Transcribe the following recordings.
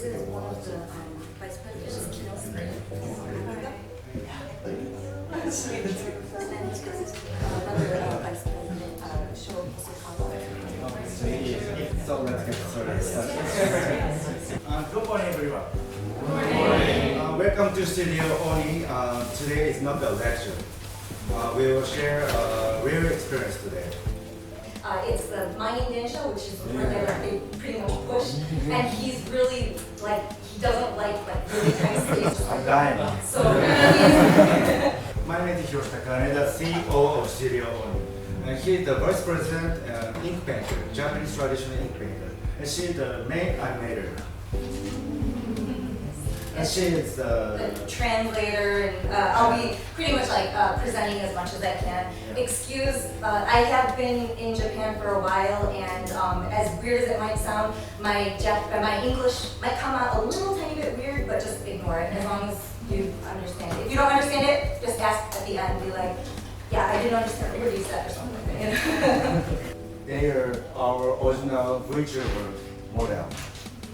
This is one of the vice presidents, Kinosuke Rakuga. And another vice president, Sho Hosokawa. So let's get started. Good morning, everyone. Good morning. Welcome to Studio ONI. Today is not a lecture. We will share a real experience today. It's the mining ninja, which is the word that they pretty much push, and he's really like he doesn't like really tight spaces. I'm dying. So My name is Hiroshi Takane, the CEO of Studio ONI. And he is the vice president and ink painter, Japanese traditional ink painter. And she is the main animator. And she is the translator, and I'll be pretty much like presenting as much as I can. Excuse, I have been in Japan for a while, and as weird as it might sound, my English might come out a little tiny bit weird, but just ignore it as long as you understand it. If you don't understand it, just ask at the end, be like, yeah, I didn't understand what you said or something like that. They are our original VTuber model.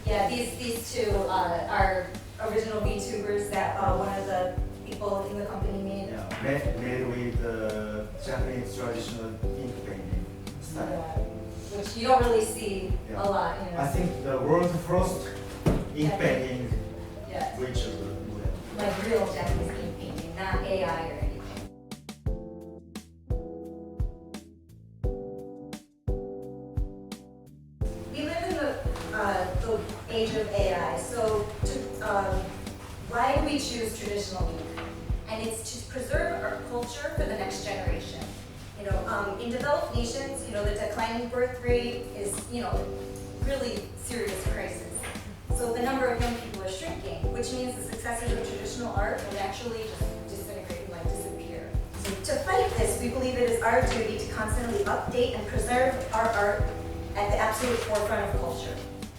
Yeah, these two are original VTubers that one of the people in the company made. Yeah, made with Japanese traditional ink painting style. Which you don't really see a lot, you know. I think the world's first ink painting VTuber model. Like real Japanese ink painting, not AI or anything. We live in the age of AI, so why do we choose traditional ink? And it's to preserve our culture for the next generation. You know, in developed nations, you know, the declining birth rate is, you know, really serious crisis. So the number of young people are shrinking, which means the successes of traditional art will naturally just disintegrate and like disappear. So to fight this, we believe it is our duty to constantly update and preserve our art at the absolute forefront of culture.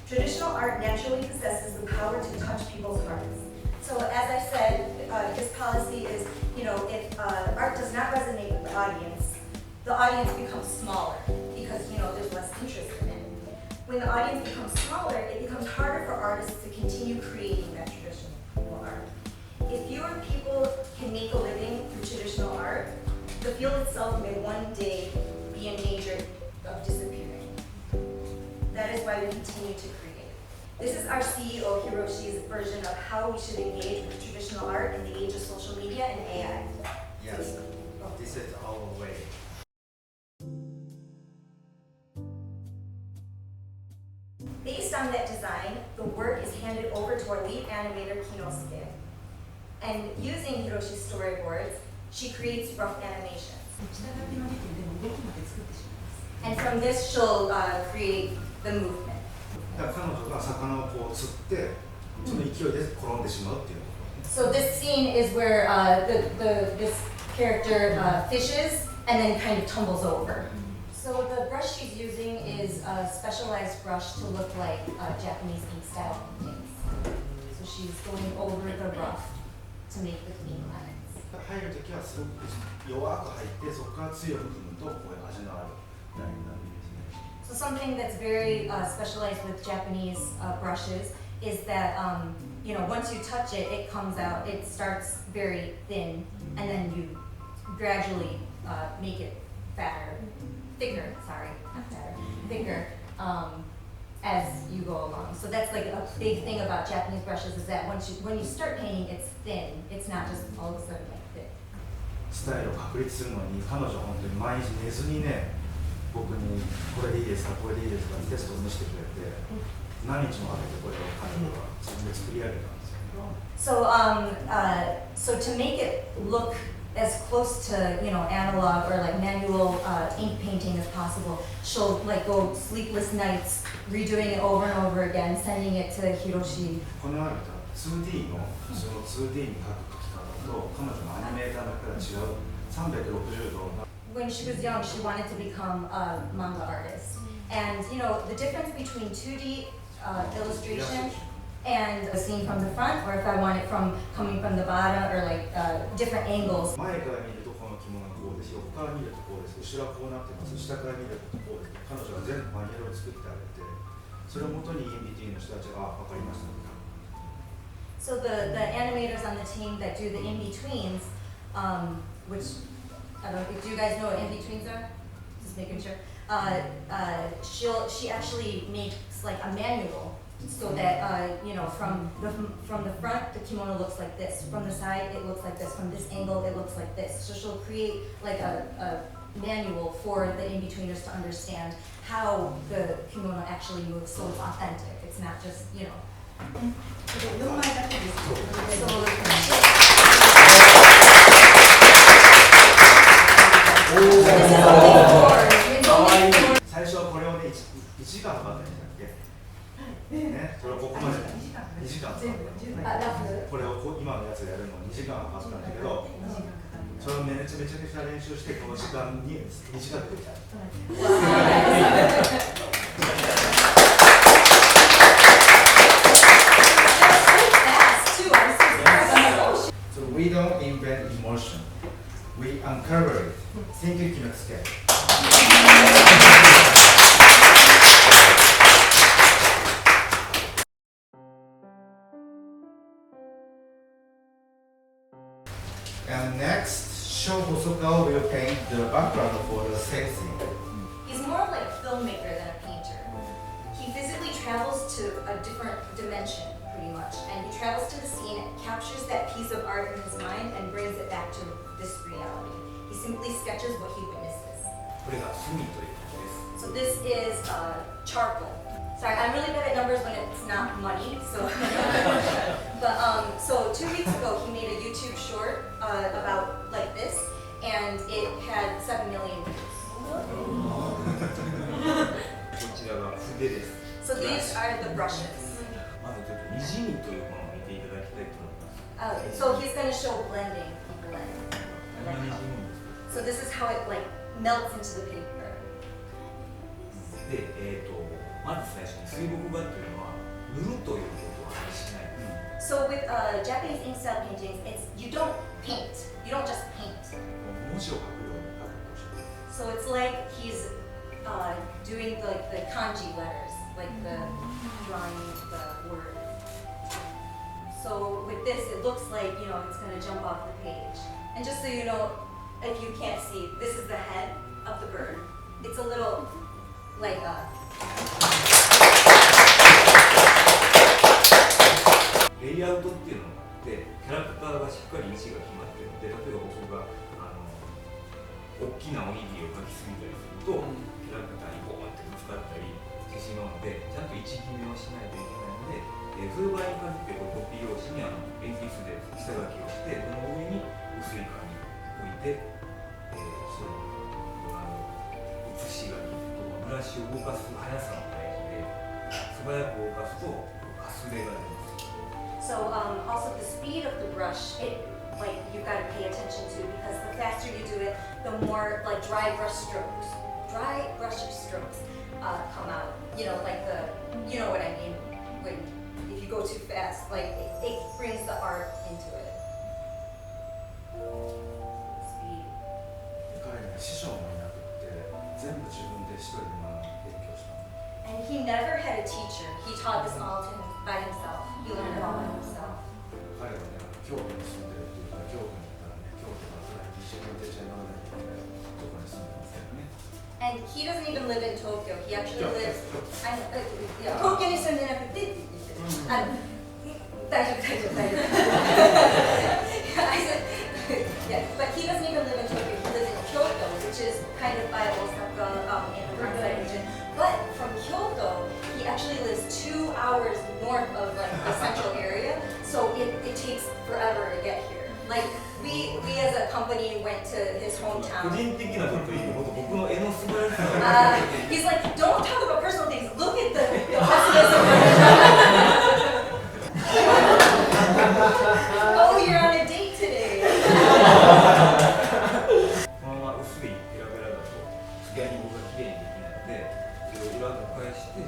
Traditional art naturally possesses the power to touch people's hearts. So as I said, his policy is, you know, if art does not resonate with the audience becomes smaller because, you know, there's less interest in it. When the audience becomes smaller, it becomes harder for artists to continue creating that traditional art. If fewer people can make a living through traditional art, the field itself may one day be in danger of disappearing. That is why we continue to create. This is our CEO Hiroshi's version of how we should engage with traditional art in the age of social media and AI. Yes, this is our way. Based on that design, the work is handed over to our lead animator Kinosuke. And using Hiroshi's storyboards, she creates rough animations. And from this, she'll create the movement. 彼女が魚をこう釣って、その勢いで転んでしまうっていう。So this scene is where this character fishes and then kind of tumbles over. So the brush she's using is a specialized brush to look like Japanese ink style paintings. So she's going over the rough to make the clean lines. 入るときはすごく弱く入って、そこから強く踏むとこういう味のあるラインになるんですね。So something that's very specialized with Japanese brushes is that you know, once you touch it, it comes out. It starts very thin, and then you gradually make it thicker, as you go along. So that's like a big thing about Japanese brushes is that when you start painting, it's thin. It's not just all of a sudden like thick. スタイルを確立するのに彼女は本当に毎日寝ずにね、僕にこれでいいですか、これでいいですかってテストを見せてくれて、何日もかけてこれを彼女は自分で作り上げたんですよ。So to make it look as close to, you know, analog or like manual ink painting as possible, she'll like go sleepless nights redoing it over and over again, sending it to Hiroshi. このある 2D のその 2D に描く描き方と彼女のアニメーターだから違う360度。When she was young, she wanted to become a manga artist. And, you know, the difference between 2D illustration and a scene from the front, or if I want it coming from the bottom, or like different angles. 前から見るとこの着物はこうです、横から見るとこうです、後ろはこうなってます、下から見るとこうです。彼女が全部マニュアルを作ってあげて、それをもとにインビティの人たちが分かりましたね。So the animators on the team that do the in-betweens, which, I don't know, do you guys know what in-betweens are? Just making sure. She actually makes like a manual so that, you know, from the front, the kimono looks like this. From the side, it looks like this. From this angle, it looks like this. So she'll create like a manual for the in-betweeners to understand how the kimono actually moves so it's authentic. It's not just, you know. So, 最初これをね、1時間かかったんでしたっけね、それをここまで2時間かかったこれを今のやつでやるの2時間かかったんだけどそれをめちゃめちゃ練習してこの時間に短くできたSo we don't invent emotion. We uncover it. Thank you, Kinosuke. And next, Sho Hosokawa will paint the background for the same scene. He's more like a filmmaker than a painter. He physically travels to a different dimension, pretty much, and he travels to the scene, captures that piece of art in his mind, and brings it back to this reality. He simply sketches what he witnesses. これが墨ということです。 So this is charcoal. Sorry, I'm really bad at numbers when it's not money. So, but so 2 weeks ago he made a YouTube short about like this, and it had 7 million views. こちらが筆です。 So these are the brushes. まずちょっとにじみというものを見ていただきたいと思います。 So he's going to show blending. 何がにじむんですか？ So this is how it like melts into the paper. で、まず最初に水墨画っていうのは塗るということはしない。 So with Japanese ink style paintings, it's you don't paint. You don't just paint. 文字を書くように書くとして。 So it's like he's doing the kanji letters, like the drawing the word. So with this, it looks like, you know, it's going to jump off the page. And just so you know, if you can't see, this is the head of the bird. It's a little like a レイアウトっていうのがあって、キャラクターがしっかり位置が決まっているので、例えば僕が大きなおにぎりを描きすぎたりすると、キャラクターにボーンってぶつかったりしてしまうので、ちゃんと位置決めをしないといけないので、そういう場合に限ってコピー用紙に鉛筆で下書きをして、その上に薄い紙を置いて、そういう写し書きとブラシを動かす速さも大事で、素早く動かすとかすれが出ます。 So also the speed of the brush, it like you got to pay attention to because the faster you do it, the more like dry brush strokes come out. You know, like you know what I mean. When if you go too fast, like it brings the art into it. Speed. 彼には師匠もいなくって全部自分で一人で勉強した。 And he never had a teacher. He taught this all by himself. He learned it all by himself. 彼はね、京都に住んでるっていうから、京都に行ったらね、京都がそれ一緒に出ちゃいならないとね、どこに住んでますけどね。 And he doesn't even live in Tokyo. He actually lives. Tokyo に住んでなくてって言ってる。大丈夫。Yeah, but he doesn't even live in Tokyo. He lives in Kyoto, which is kind of by Osaka in the Kansai region. But from Kyoto, he actually lives 2 hours north of like the central area. So it takes forever to get here. Like we as a company went to his 個 hometown. 人的なこと言うと、僕の絵の素晴らしさが He's like, don't talk about personal things. Look at the pessimism. Oh, you're on a date today. このまま薄いペラペラだと付け合いがきれいにできないので、それを裏と返して違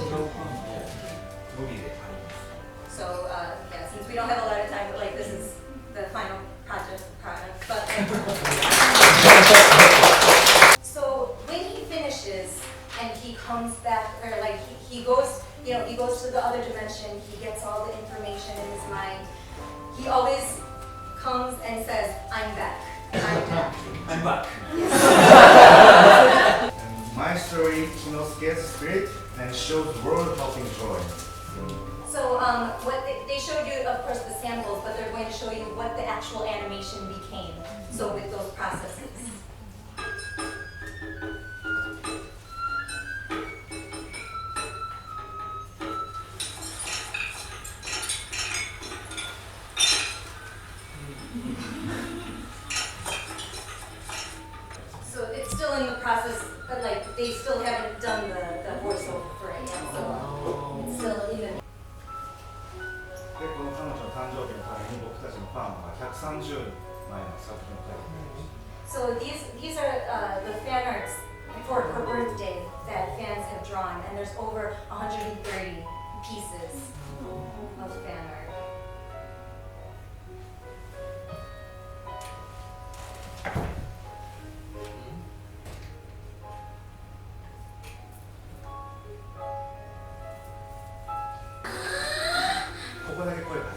う感ののりで貼ります。 So yeah, since we don't have a lot of time, but like this is the final product. But so when he finishes and he comes back, or like he goes he goes to the other dimension, he gets all the information in his mind. He always comes and says, I'm back, I'm back. I'm back. My story, Kinosuke's spirit, and shows world of enjoy. So what they showed you, of course, the samples, but they're going to show you what the actual animation became. So with those processes. So it's still in the process, but like they still haven't done the voiceover for it yet. So it's still even. で、この彼女の誕生日のために僕たちのファンが130枚の作品を描いてくれました。So these are the fan arts for her birthday that fans have drawn, and there's over 130 pieces of fan art.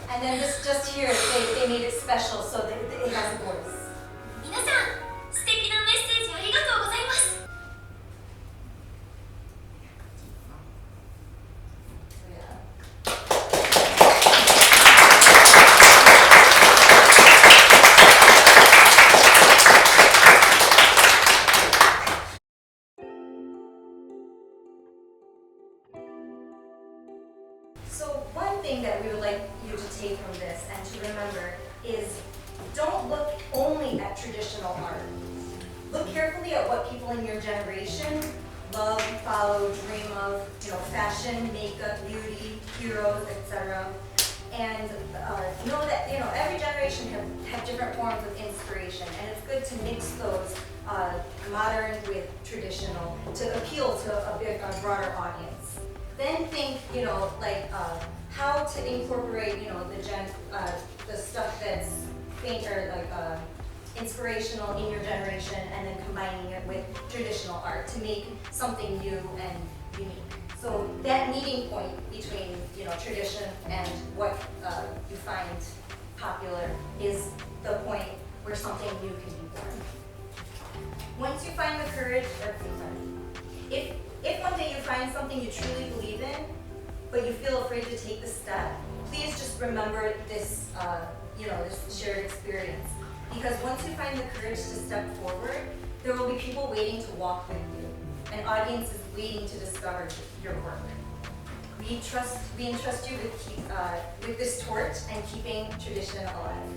And then just here, they made it special so that it has a voice. 皆さん、素敵なメッセージありがとうございます。So one thing that we would like you to take from this and to remember is don't look only at traditional art. Look carefully at what people in your generation love, follow, dream of, fashion, makeup, beauty, heroes, etc. And know that every generation have different forms of inspiration, and it's good to mix those modern with traditional to appeal to a broader audience. Then think, how to incorporate, the stuff that's inspirational in your generation, and then combining it with traditional art to make something new and unique. So that meeting point between, tradition and what you find popular is the point where something new can be born. Once you find the courage, if one day you find something you truly believe in, but you feel afraid to take the step, please just remember this, this shared experience. Because once you find the courage to step forward, there will be people waiting to walk with you, and audiences waiting to discover your work. We entrust you with this torch and keeping tradition alive.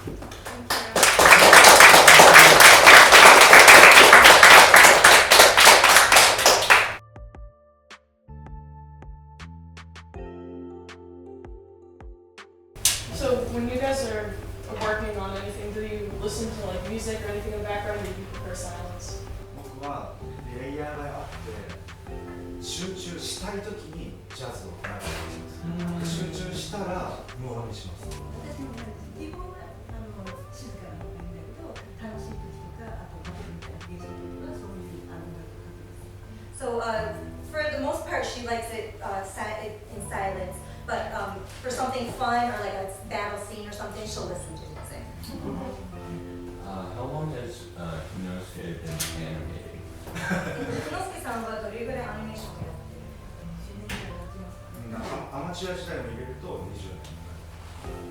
Thank you. So when you guys are working on anything, do you listen to like music or anything in the background, or do you prefer silence? 僕はレイヤーがあって集中したいときにジャズを流します。集中したら無音にします。私も基本は静かな方がいいんだけど、楽しい時とか、あとバトルみたいなゲームとかそういう音楽をかけます。So for the most part, she likes it in silence. But for something fun or like a battle scene or something, she'll listen to music. How long has Kinosuke been animating? Kinosuke さんはどれぐらいアニメーションをやってる？アマチュア時代を入れると20年。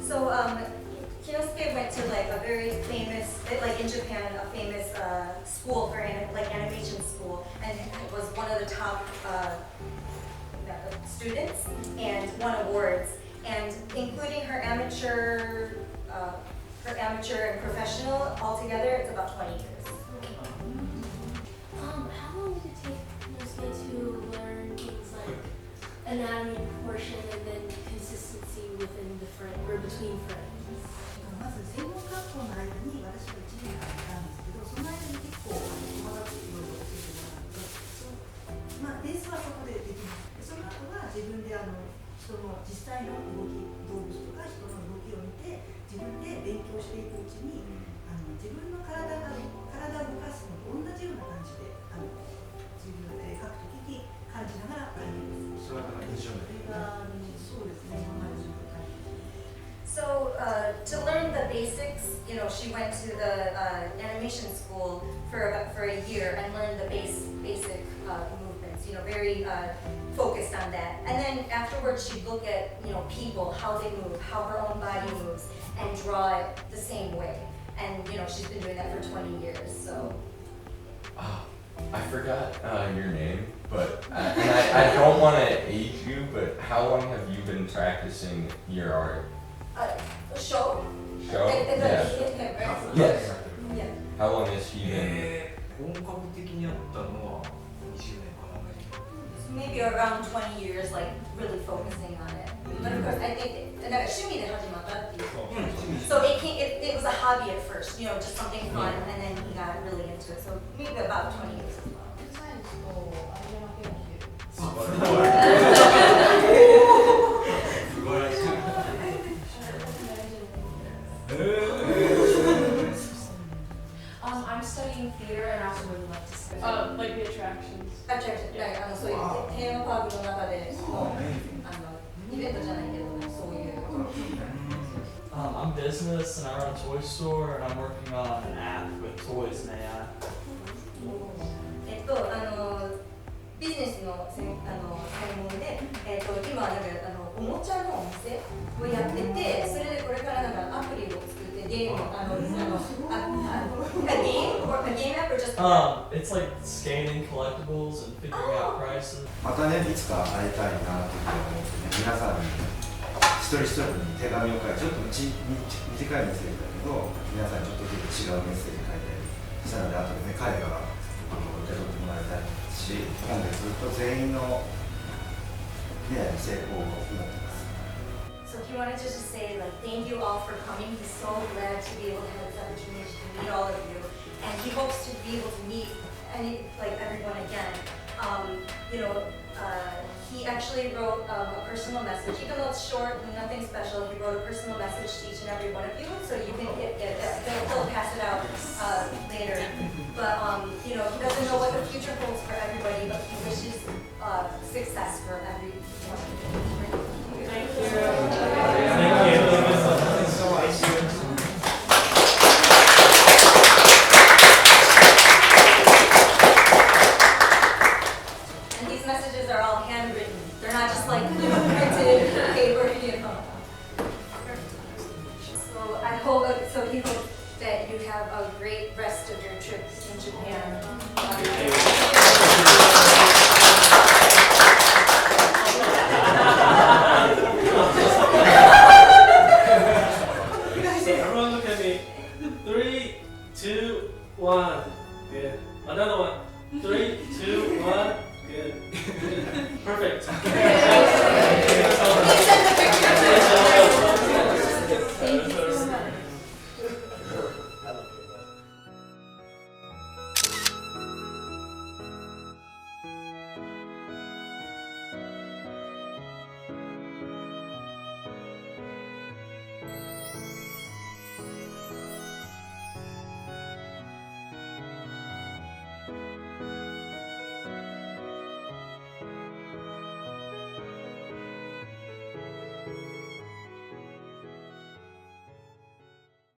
So Kinosuke went to like a very famous, like in Japan, a famous school for animation school, and was one of the top students and won awards, and including her amateur and professional altogether, it's about 20 years. How long did it take Kinosuke to learn things like anatomy and proportion, and then consistency within between frames? まず専門学校の間に私は1年間いたんですけど、その間に結構細かくいろいろ教えてもらって、ベースはそこでできます。その後は自分で人の実際の動き、動物とか人の動きを見て自分で勉強していくうちに自分の体を動かすのと同じような感じで自分で描くときに感じながら歩いてます。それはだから20年。そうですね、今までずっと書いて。 So to learn the basics, she went to the animation school for a year and learned the basic movements. Very focused on that. And then afterwards, she'd look at people, how they move, how her own body moves, and draw it the same way. And she's been doing that for 20 years. So. I forgot your name, but I don't want to age you, but how long have you been practicing your art? Sho? Sho? Yeah. Yes. Yeah. How long has he been? 本格的にやったのは20年かな。 Maybe around 20 years, like really focusing on it. But of course, I think that趣味で始まったっていう。So it was a hobby at first, just something fun, and then he got really into it. So maybe about 20 years as well. サイエンスとアイデア研究。素晴らしい。 I'm studying theater and I also really like to study. Like the attractions. そういうテーマパークの中でのイベントじゃないけどそういう。I'm business and I run a toy store and I'm working on an app with toys and AI. ビジネスの専門で、今おもちゃのお店をやってて、それでこれからアプリを作ってゲームゲームアプリ just It's like scanning collectibles and figuring out prices. またね、いつか会いたいなというふうに思ってね、皆さんに一人一人に手紙を書いて、ちょっと短いメッセージだけど、皆さんにちょっと違うメッセージ書いたりしたので、後でね、彼が受け取ってもらいたいし、今月ずっと全員の未来の成功を祈ってます。 So he wanted to just say thank you all for coming. He's so glad to be able to have this opportunity to meet all of you, and he hopes to be able to meet everyone again. He actually wrote a personal message, even though it's short and nothing special. He wrote a personal message to each and every one of you, so you can get it. He'll pass it out later. But he doesn't know what the future holds for everybody, but he wishes success for everyone.